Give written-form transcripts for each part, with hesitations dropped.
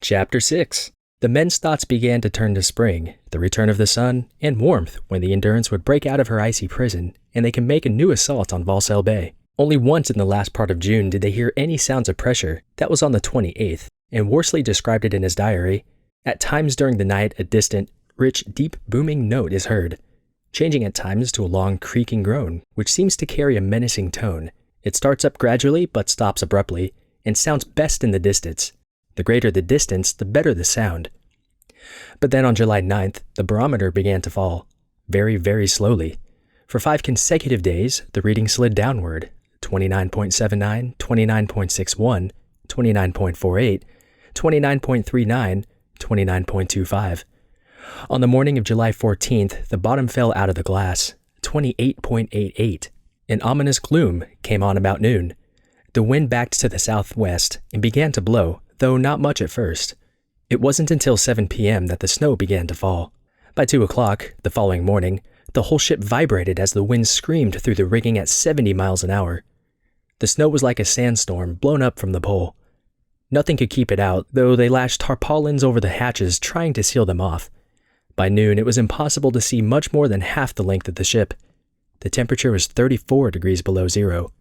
Chapter 6. The men's thoughts began to turn to spring, the return of the sun, and warmth when the Endurance would break out of her icy prison and they can make a new assault on Valsell Bay. Only once in the last part of June did they hear any sounds of pressure. That was on the 28th, and Worsley described it in his diary. At times during the night, a distant, rich, deep booming note is heard, changing at times to a long creaking groan, which seems to carry a menacing tone. It starts up gradually but stops abruptly, and sounds best in the distance. The greater the distance, the better the sound. But then on July 9th, the barometer began to fall, very, very slowly. For 5 consecutive days, the reading slid downward, 29.79, 29.61, 29.48, 29.39, 29.25. On the morning of July 14th, the bottom fell out of the glass, 28.88. An ominous gloom came on about noon. The wind backed to the southwest and began to blow, though not much at first. It wasn't until 7 p.m. that the snow began to fall. By 2 o'clock, the following morning, the whole ship vibrated as the wind screamed through the rigging at 70 miles an hour. The snow was like a sandstorm blown up from the pole. Nothing could keep it out, though they lashed tarpaulins over the hatches trying to seal them off. By noon, it was impossible to see much more than half the length of the ship. The temperature was 34 degrees below zero.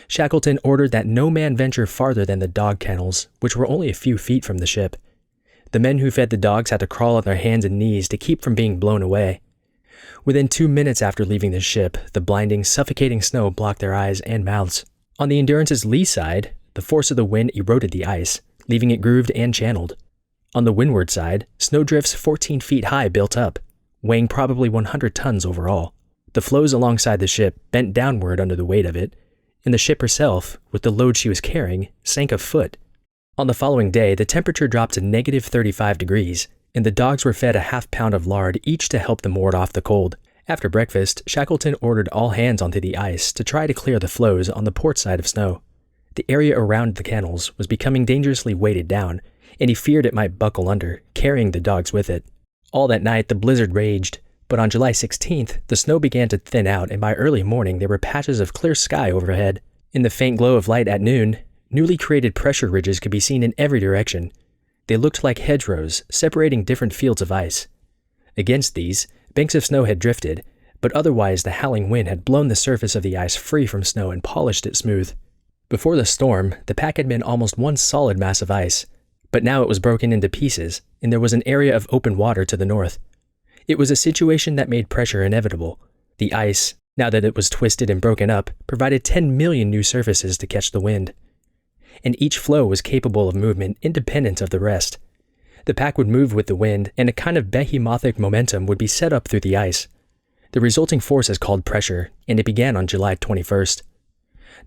Shackleton ordered that no man venture farther than the dog kennels, which were only a few feet from the ship. The men who fed the dogs had to crawl on their hands and knees to keep from being blown away. Within 2 minutes after leaving the ship, the blinding, suffocating snow blocked their eyes and mouths. On the Endurance's lee side, the force of the wind eroded the ice, leaving it grooved and channeled. On the windward side, snowdrifts 14 feet high built up, weighing probably 100 tons overall. The floes alongside the ship bent downward under the weight of it, and the ship herself, with the load she was carrying, sank a foot. On the following day, the temperature dropped to negative 35 degrees, and the dogs were fed a half-pound of lard each to help them ward off the cold. After breakfast, Shackleton ordered all hands onto the ice to try to clear the floes on the port side of snow. The area around the kennels was becoming dangerously weighted down, and he feared it might buckle under, carrying the dogs with it. All that night, the blizzard raged, but on July 16th, the snow began to thin out, and by early morning there were patches of clear sky overhead. In the faint glow of light at noon, newly created pressure ridges could be seen in every direction. They looked like hedgerows, separating different fields of ice. Against these, banks of snow had drifted, but otherwise the howling wind had blown the surface of the ice free from snow and polished it smooth. Before the storm, the pack had been almost one solid mass of ice, but now it was broken into pieces, and there was an area of open water to the north. It was a situation that made pressure inevitable. The ice, now that it was twisted and broken up, provided 10 million new surfaces to catch the wind. And each floe was capable of movement independent of the rest. The pack would move with the wind, and a kind of behemothic momentum would be set up through the ice. The resulting force is called pressure, and it began on July 21st.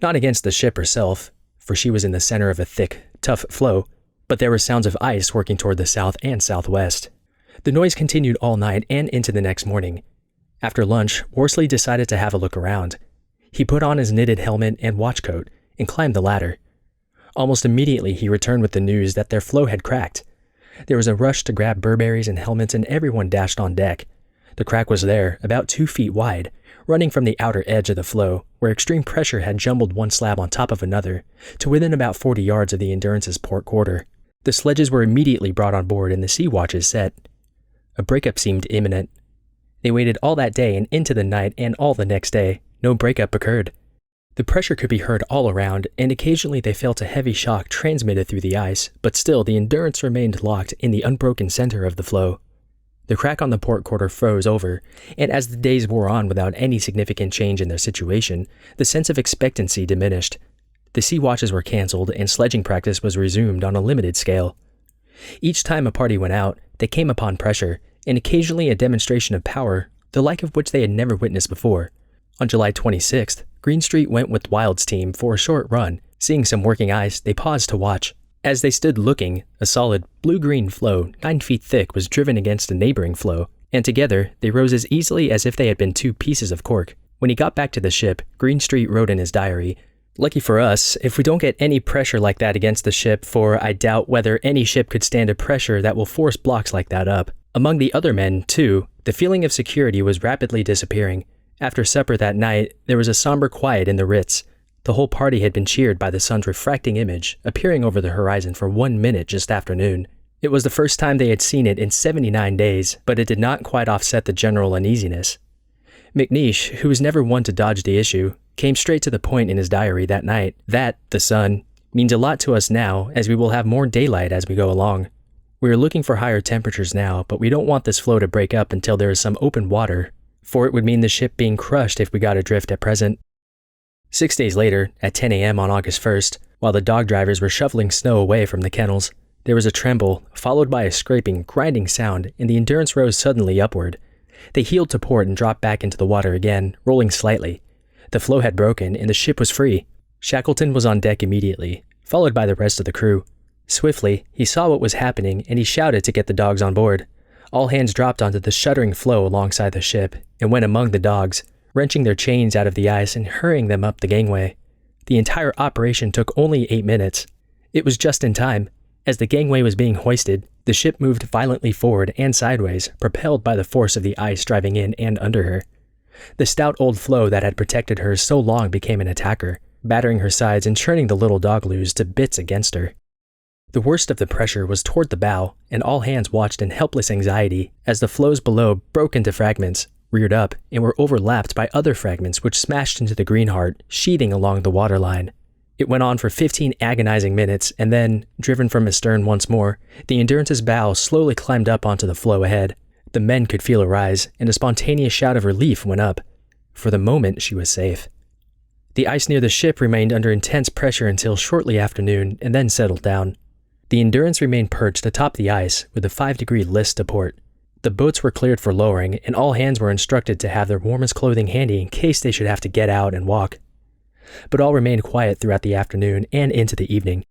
Not against the ship herself, for she was in the center of a thick, tough floe, but there were sounds of ice working toward the south and southwest. The noise continued all night and into the next morning. After lunch, Worsley decided to have a look around. He put on his knitted helmet and watch coat and climbed the ladder. Almost immediately he returned with the news that their floe had cracked. There was a rush to grab Burberrys and helmets, and everyone dashed on deck. The crack was there, about 2 feet wide, running from the outer edge of the floe, where extreme pressure had jumbled one slab on top of another, to within about 40 yards of the Endurance's port quarter. The sledges were immediately brought on board and the sea watches set. A breakup seemed imminent. They waited all that day and into the night, and all the next day. No breakup occurred. The pressure could be heard all around, and occasionally they felt a heavy shock transmitted through the ice, but still the Endurance remained locked in the unbroken center of the floe. The crack on the port quarter froze over, and as the days wore on without any significant change in their situation, the sense of expectancy diminished. The sea watches were canceled, and sledging practice was resumed on a limited scale. Each time a party went out, they came upon pressure, and occasionally a demonstration of power, the like of which they had never witnessed before. On July 26th, Greenstreet went with Wild's team for a short run. Seeing some working ice, they paused to watch. As they stood looking, a solid, blue-green floe, 9 feet thick, was driven against a neighboring floe, and together they rose as easily as if they had been 2 pieces of cork. When he got back to the ship, Greenstreet wrote in his diary, "Lucky for us, if we don't get any pressure like that against the ship, for I doubt whether any ship could stand a pressure that will force blocks like that up." Among the other men, too, the feeling of security was rapidly disappearing. After supper that night, there was a somber quiet in the Ritz. The whole party had been cheered by the sun's refracting image appearing over the horizon for 1 minute just after noon. It was the first time they had seen it in 79 days, but it did not quite offset the general uneasiness. McNeish, who was never one to dodge the issue, came straight to the point in his diary that night that, the sun, means a lot to us now as we will have more daylight as we go along. We are looking for higher temperatures now, but we don't want this floe to break up until there is some open water, for it would mean the ship being crushed if we got adrift at present. 6 days later, at 10 a.m. on August 1st, while the dog drivers were shoveling snow away from the kennels, there was a tremble, followed by a scraping, grinding sound, and the Endurance rose suddenly upward. They heeled to port and dropped back into the water again, rolling slightly. The floe had broken, and the ship was free. Shackleton was on deck immediately, followed by the rest of the crew. Swiftly, he saw what was happening, and he shouted to get the dogs on board. All hands dropped onto the shuddering floe alongside the ship, and went among the dogs, wrenching their chains out of the ice and hurrying them up the gangway. The entire operation took only 8 minutes. It was just in time. As the gangway was being hoisted, the ship moved violently forward and sideways, propelled by the force of the ice driving in and under her. The stout old floe that had protected her so long became an attacker, battering her sides and churning the little dogloos to bits against her. The worst of the pressure was toward the bow, and all hands watched in helpless anxiety as the floes below broke into fragments, reared up, and were overlapped by other fragments which smashed into the Greenheart, sheathing along the waterline. It went on for 15 agonizing minutes, and then, driven from astern once more, the Endurance's bow slowly climbed up onto the floe ahead. The men could feel a rise, and a spontaneous shout of relief went up. For the moment, she was safe. The ice near the ship remained under intense pressure until shortly after noon, and then settled down. The Endurance remained perched atop the ice with a 5-degree list to port. The boats were cleared for lowering, and all hands were instructed to have their warmest clothing handy in case they should have to get out and walk. But all remained quiet throughout the afternoon and into the evening.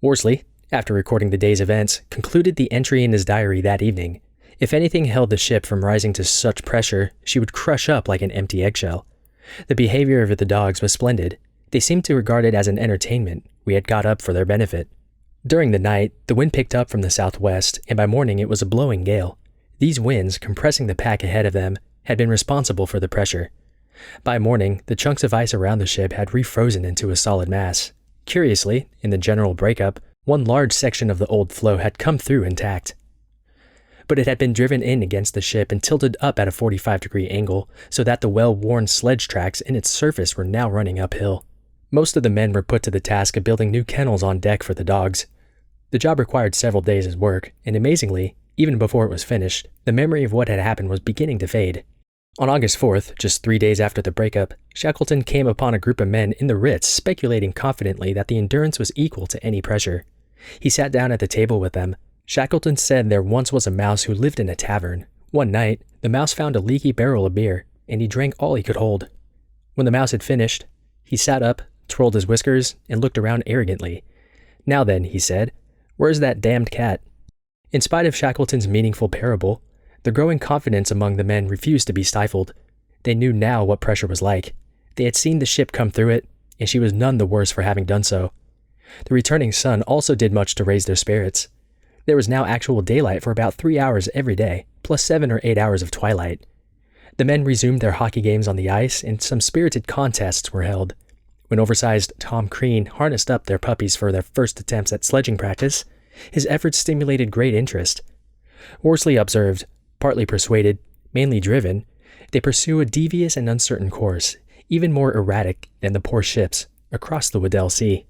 Worsley, after recording the day's events, concluded the entry in his diary that evening. If anything held the ship from rising to such pressure, she would crush up like an empty eggshell. The behavior of the dogs was splendid. They seemed to regard it as an entertainment we had got up for their benefit. During the night, the wind picked up from the southwest, and by morning it was a blowing gale. These winds, compressing the pack ahead of them, had been responsible for the pressure. By morning, the chunks of ice around the ship had refrozen into a solid mass. Curiously, in the general breakup, one large section of the old floe had come through intact. But it had been driven in against the ship and tilted up at a 45-degree angle, so that the well-worn sledge tracks in its surface were now running uphill. Most of the men were put to the task of building new kennels on deck for the dogs. The job required several days' work, and amazingly, even before it was finished, the memory of what had happened was beginning to fade. On August 4th, just 3 days after the breakup, Shackleton came upon a group of men in the Ritz speculating confidently that the Endurance was equal to any pressure. He sat down at the table with them. Shackleton said there once was a mouse who lived in a tavern. One night, the mouse found a leaky barrel of beer, and he drank all he could hold. When the mouse had finished, he sat up, twirled his whiskers, and looked around arrogantly. "Now then," he said, "where's that damned cat?" In spite of Shackleton's meaningful parable, the growing confidence among the men refused to be stifled. They knew now what pressure was like. They had seen the ship come through it, and she was none the worse for having done so. The returning sun also did much to raise their spirits. There was now actual daylight for about 3 hours every day, plus 7 or 8 hours of twilight. The men resumed their hockey games on the ice, and some spirited contests were held. When oversized Tom Crean harnessed up their puppies for their first attempts at sledging practice, his efforts stimulated great interest. Worsley observed, partly persuaded, mainly driven, they pursue a devious and uncertain course, even more erratic than the poor ships, across the Weddell Sea.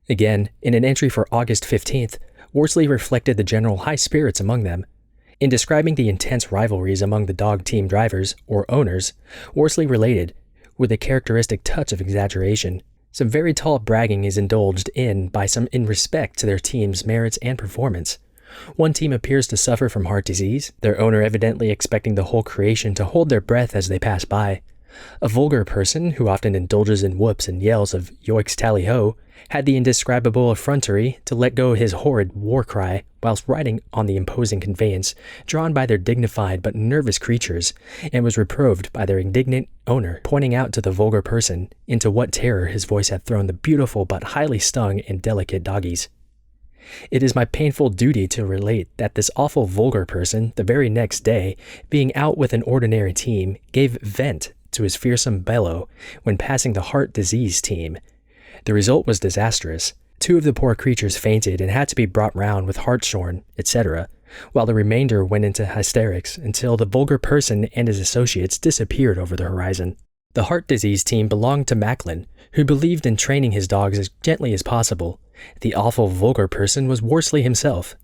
Again, in an entry for August 15th, Worsley reflected the general high spirits among them. In describing the intense rivalries among the dog team drivers, or owners, Worsley related, with a characteristic touch of exaggeration, some very tall bragging is indulged in by some in respect to their team's merits and performance. One team appears to suffer from heart disease, their owner evidently expecting the whole creation to hold their breath as they pass by. A vulgar person, who often indulges in whoops and yells of "Yoicks tally-ho," had the indescribable effrontery to let go his horrid war cry whilst riding on the imposing conveyance drawn by their dignified but nervous creatures, and was reproved by their indignant owner, pointing out to the vulgar person into what terror his voice had thrown the beautiful but highly stung and delicate doggies. It is my painful duty to relate that this awful vulgar person, the very next day, being out with an ordinary team, gave vent to his fearsome bellow when passing the heart disease team. The result was disastrous. 2 of the poor creatures fainted and had to be brought round with hartshorn, etc., while the remainder went into hysterics until the vulgar person and his associates disappeared over the horizon. The heart disease team belonged to Macklin, who believed in training his dogs as gently as possible. The awful vulgar person was Worsley himself.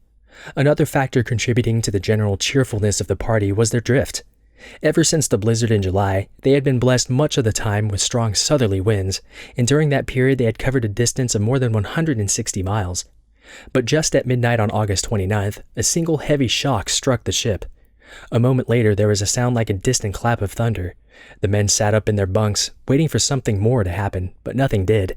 Another factor contributing to the general cheerfulness of the party was their drift. Ever since the blizzard in July, they had been blessed much of the time with strong southerly winds, and during that period they had covered a distance of more than 160 miles. But just at midnight on August 29th, a single heavy shock struck the ship. A moment later there was a sound like a distant clap of thunder. The men sat up in their bunks, waiting for something more to happen, but nothing did.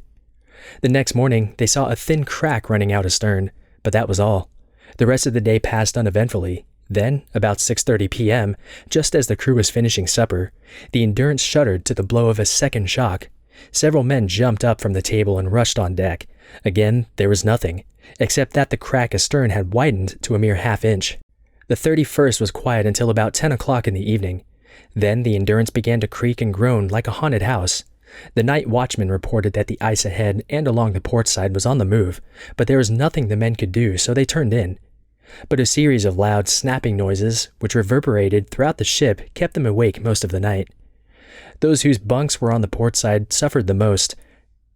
The next morning, they saw a thin crack running out astern, but that was all. The rest of the day passed uneventfully. Then, about 6:30 p.m., just as the crew was finishing supper, the Endurance shuddered to the blow of a second shock. Several men jumped up from the table and rushed on deck. Again, there was nothing, except that the crack astern had widened to a mere half-inch. The 31st was quiet until about 10 o'clock in the evening. Then the Endurance began to creak and groan like a haunted house. The night watchman reported that the ice ahead and along the port side was on the move, but there was nothing the men could do, so they turned in. But a series of loud snapping noises, which reverberated throughout the ship, kept them awake most of the night. Those whose bunks were on the port side suffered the most.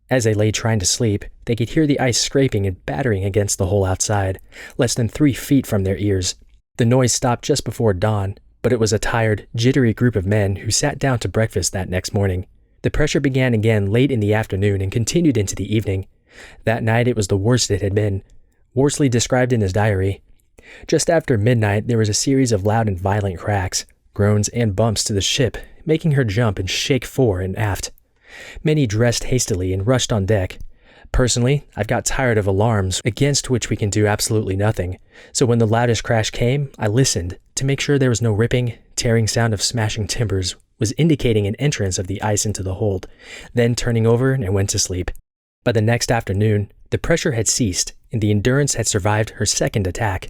As they lay trying to sleep, they could hear the ice scraping and battering against the hole outside, less than 3 feet from their ears. The noise stopped just before dawn, but it was a tired, jittery group of men who sat down to breakfast that next morning. The pressure began again late in the afternoon and continued into the evening. That night it was the worst it had been. Worsley described in his diary, "Just after midnight there was a series of loud and violent cracks, groans and bumps to the ship, making her jump and shake fore and aft. Many dressed hastily and rushed on deck. Personally, I've got tired of alarms against which we can do absolutely nothing, so when the loudest crash came, I listened to make sure there was no ripping, tearing sound of smashing timbers was indicating an entrance of the ice into the hold, then turning over and went to sleep. By the next afternoon, the pressure had ceased and the Endurance had survived her second attack.